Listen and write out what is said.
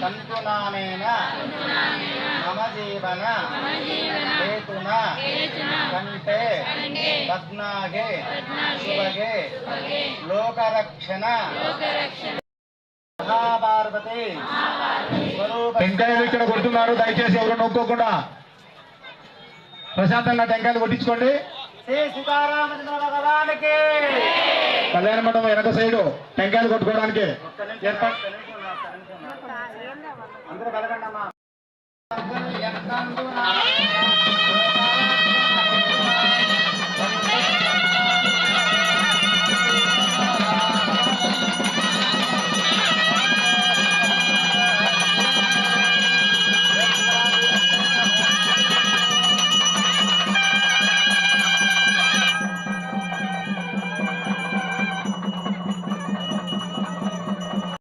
సంతునానేన మమ జీవన హేతున కంటే పద్నాగే శుభగే లోకరక్షణ మహాపార్వతి టెంకాయలు ఇక్కడ కొడుతున్నారు, దయచేసి ఎవరు నొక్కోకుండా ప్రశాంతంగా టెంకాయలు కొట్టించుకోండి. శ్రీ సీతారామచంద్ర భగవానికి కళ్యాణ మండపం వెనక సైడు టెంకాయలు కొట్టుకోవడానికి ఏర్పాటు.